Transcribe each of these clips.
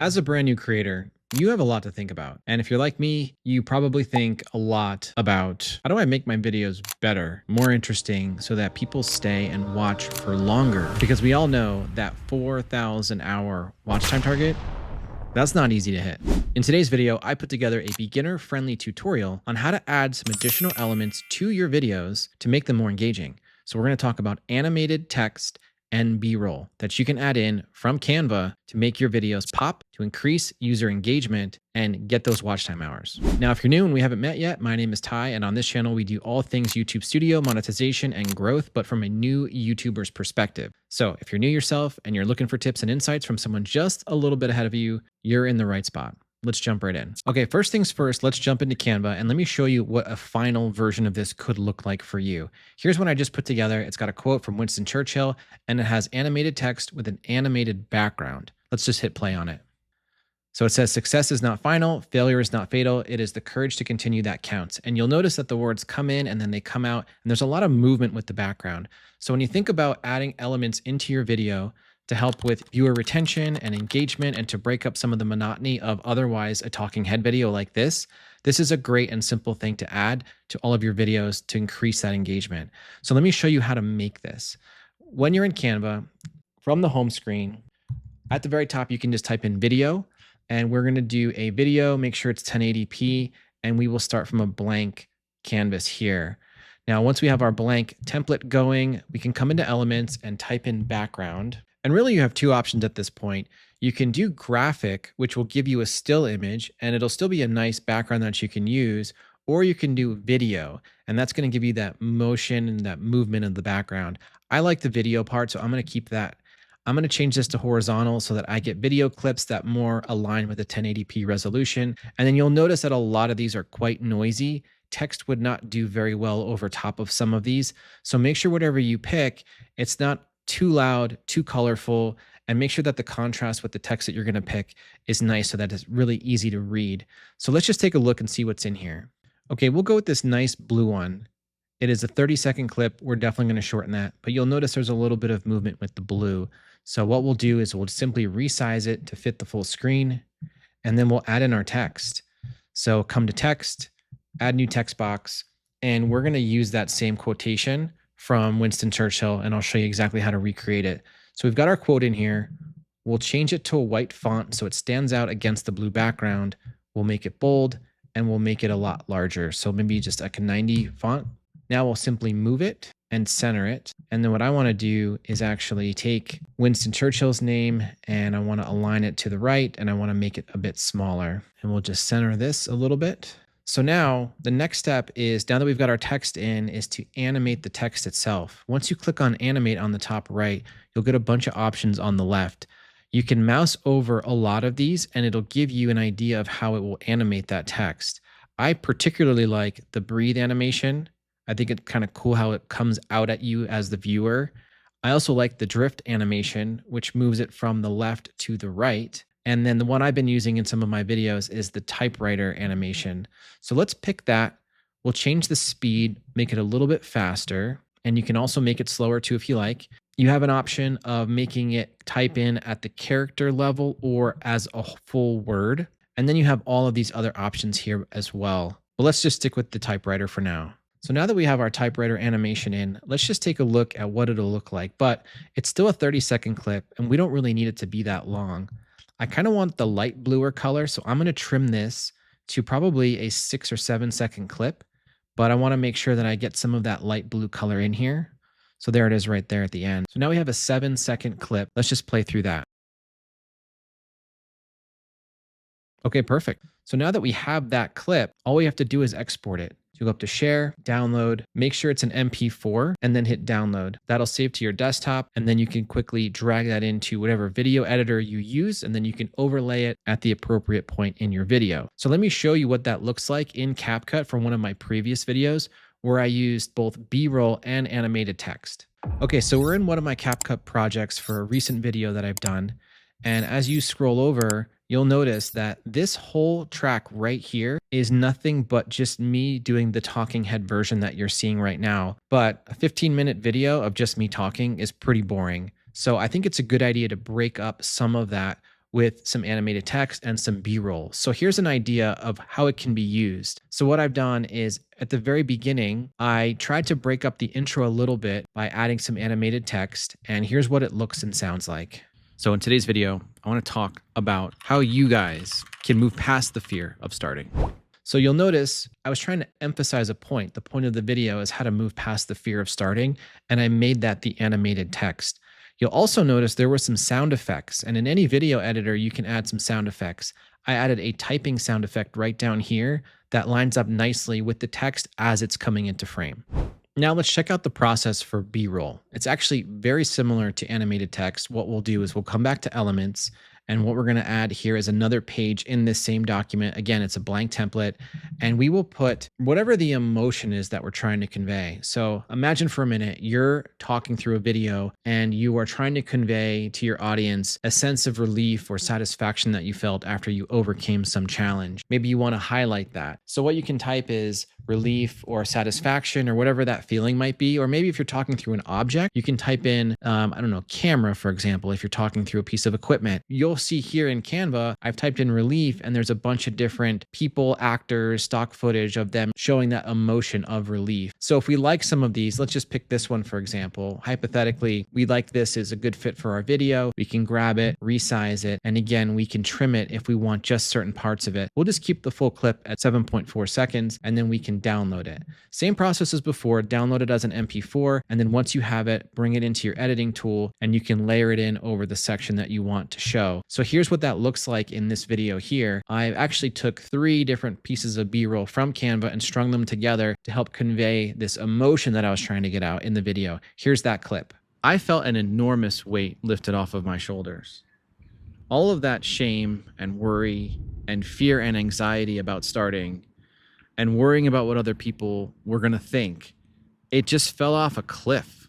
As a brand new creator, you have a lot to think about. And if you're like me, you probably think a lot about how do I make my videos better, more interesting, so that people stay and watch for longer? Because we all know that 4,000 hour watch time target, that's not easy to hit. In today's video, I put together a beginner-friendly tutorial on how to add some additional elements to your videos to make them more engaging. So we're going to talk about animated text and B-roll that you can add in from Canva to make your videos pop, to increase user engagement, and get those watch time hours. Now, if you're new and we haven't met yet, my name is Ty, and on this channel, we do all things YouTube Studio, monetization, and growth, but from a new YouTuber's perspective. So if you're new yourself and you're looking for tips and insights from someone just a little bit ahead of you, you're in the right spot. Let's jump right in. Okay, first things first, let's jump into Canva and let me show you what a final version of this could look like for you. Here's what I just put together. It's got a quote from Winston Churchill and it has animated text with an animated background. Let's just hit play on it. So it says, success is not final, failure is not fatal. It is the courage to continue that counts. And you'll notice that the words come in and then they come out, and there's a lot of movement with the background. So when you think about adding elements into your video to help with viewer retention and engagement and to break up some of the monotony of otherwise a talking head video like this is a great and simple thing to add to all of your videos to increase that engagement. So let me show you how to make this. When you're in Canva, from the home screen, at the very top, you can just type in video. And we're going to do a video, make sure it's 1080p, and we will start from a blank canvas here. Now, once we have our blank template going, we can come into elements and type in background. And really you have two options at this point. You can do graphic, which will give you a still image, and it'll still be a nice background that you can use, or you can do video, and that's going to give you that motion and that movement of the background. I like the video part, so I'm going to keep that. I'm going to change this to horizontal so that I get video clips that more align with the 1080p resolution. And then you'll notice that a lot of these are quite noisy. Text would not do very well over top of some of these. So make sure whatever you pick, it's not too loud, too colorful, and make sure that the contrast with the text that you're going to pick is nice so that it's really easy to read. So let's just take a look and see what's in here. Okay, we'll go with this nice blue one. It is a 30-second clip. We're definitely going to shorten that, but you'll notice there's a little bit of movement with the blue. So what we'll do is we'll simply resize it to fit the full screen, and then we'll add in our text. So come to text, add new text box, and we're going to use that same quotation from Winston Churchill, and I'll show you exactly how to recreate it. So we've got our quote in here. We'll change it to a white font so it stands out against the blue background. We'll make it bold, and we'll make it a lot larger. So maybe just like a 90 font. Now we'll simply move it and center it. And then what I want to do is actually take Winston Churchill's name and I want to align it to the right and I want to make it a bit smaller. And we'll just center this a little bit. So now the next step is, now that we've got our text in, is to animate the text itself. Once you click on animate on the top right, you'll get a bunch of options on the left. You can mouse over a lot of these and it'll give you an idea of how it will animate that text. I particularly like the breathe animation. I think it's kind of cool how it comes out at you as the viewer. I also like the drift animation, which moves it from the left to the right. And then the one I've been using in some of my videos is the typewriter animation. So let's pick that. We'll change the speed, make it a little bit faster. And you can also make it slower too if you like. You have an option of making it type in at the character level or as a full word. And then you have all of these other options here as well. But let's just stick with the typewriter for now. So now that we have our typewriter animation in, let's just take a look at what it'll look like. But it's still a 30-second clip and we don't really need it to be that long. I kind of want the light bluer color, so I'm going to trim this to probably a 6 or 7-second clip, but I want to make sure that I get some of that light blue color in here. So there it is right there at the end. So now we have a 7-second clip. Let's just play through that. Okay, perfect. So now that we have that clip, all we have to do is export it. You go up to share, download, make sure it's an MP4, and then hit download. That'll save to your desktop, and then you can quickly drag that into whatever video editor you use, and then you can overlay it at the appropriate point in your video. So let me show you what that looks like in CapCut from one of my previous videos where I used both B-roll and animated text. Okay, so we're in one of my CapCut projects for a recent video that I've done. And as you scroll over, you'll notice that this whole track right here is nothing but just me doing the talking head version that you're seeing right now. But a 15-minute video of just me talking is pretty boring. So I think it's a good idea to break up some of that with some animated text and some B-roll. So here's an idea of how it can be used. So what I've done is at the very beginning, I tried to break up the intro a little bit by adding some animated text, and here's what it looks and sounds like. So in today's video, I want to talk about how you guys can move past the fear of starting. So you'll notice I was trying to emphasize a point. The point of the video is how to move past the fear of starting, and I made that the animated text. You'll also notice there were some sound effects, and in any video editor, you can add some sound effects. I added a typing sound effect right down here that lines up nicely with the text as it's coming into frame. Now let's check out the process for B-roll. It's actually very similar to animated text. What we'll do is we'll come back to elements, and what we're going to add here is another page in this same document. Again, it's a blank template, and we will put whatever the emotion is that we're trying to convey. So imagine for a minute, you're talking through a video and you are trying to convey to your audience a sense of relief or satisfaction that you felt after you overcame some challenge. Maybe you want to highlight that. So what you can type is relief or satisfaction or whatever that feeling might be. Or maybe if you're talking through an object, you can type in, I don't know, camera, for example, if you're talking through a piece of equipment. You'll see here in Canva, I've typed in relief and there's a bunch of different people, actors, stock footage of them showing that emotion of relief. So if we like some of these, let's just pick this one, for example. Hypothetically, we like this is a good fit for our video. We can grab it, resize it. And again, we can trim it if we want just certain parts of it. We'll just keep the full clip at 7.4 seconds, and then we can download it. Same process as before, download it as an MP4. And then once you have it, bring it into your editing tool and you can layer it in over the section that you want to show. So here's what that looks like in this video here. I actually took 3 different pieces of B-roll from Canva and strung them together to help convey this emotion that I was trying to get out in the video. Here's that clip. I felt an enormous weight lifted off of my shoulders. All of that shame and worry and fear and anxiety about starting and worrying about what other people were going to think, it just fell off a cliff.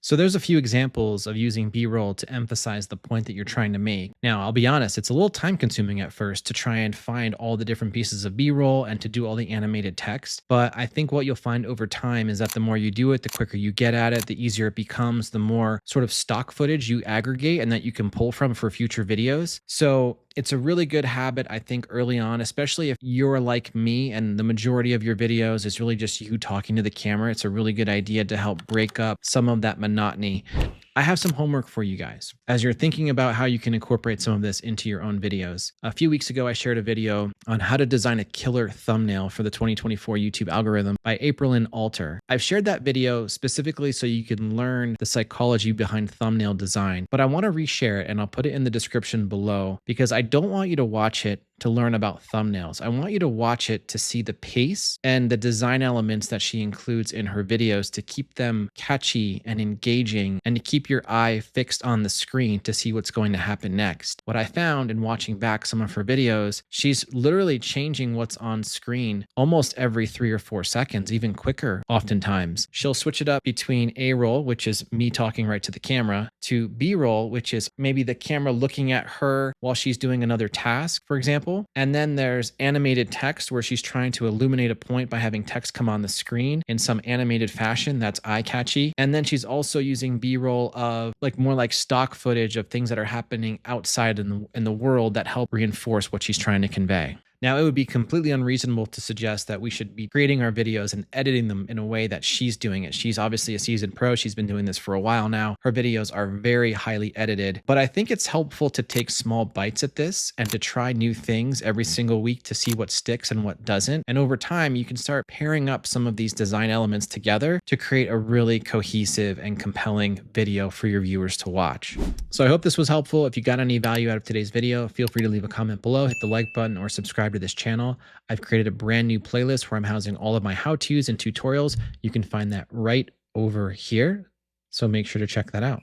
So there's a few examples of using B-roll to emphasize the point that you're trying to make. Now, I'll be honest, it's a little time consuming at first to try and find all the different pieces of B-roll and to do all the animated text. But I think what you'll find over time is that the more you do it, the quicker you get at it, the easier it becomes, the more sort of stock footage you aggregate and that you can pull from for future videos. So it's a really good habit, I think, early on, especially if you're like me and the majority of your videos is really just you talking to the camera. It's a really good idea to help break up some of that monotony. I have some homework for you guys as you're thinking about how you can incorporate some of this into your own videos. A few weeks ago, I shared a video on how to design a killer thumbnail for the 2024 YouTube algorithm by Aprilyn Alter. I've shared that video specifically so you can learn the psychology behind thumbnail design, but I want to reshare it and I'll put it in the description below because I don't want you to watch it to learn about thumbnails. I want you to watch it to see the pace and the design elements that she includes in her videos to keep them catchy and engaging and to keep your eye fixed on the screen to see what's going to happen next. What I found in watching back some of her videos, she's literally changing what's on screen almost every 3 or 4 seconds, even quicker oftentimes. She'll switch it up between A-roll, which is me talking right to the camera, to B-roll, which is maybe the camera looking at her while she's doing another task, for example. And then there's animated text where she's trying to illuminate a point by having text come on the screen in some animated fashion that's eye-catchy. And then she's also using B-roll of more like stock footage of things that are happening outside in the world that help reinforce what she's trying to convey. Now, it would be completely unreasonable to suggest that we should be creating our videos and editing them in a way that she's doing it. She's obviously a seasoned pro. She's been doing this for a while now. Her videos are very highly edited, but I think it's helpful to take small bites at this and to try new things every single week to see what sticks and what doesn't. And over time, you can start pairing up some of these design elements together to create a really cohesive and compelling video for your viewers to watch. So I hope this was helpful. If you got any value out of today's video, feel free to leave a comment below, hit the like button, or subscribe to this channel. I've created a brand new playlist where I'm housing all of my how-tos and tutorials. You can find that right over here. So make sure to check that out.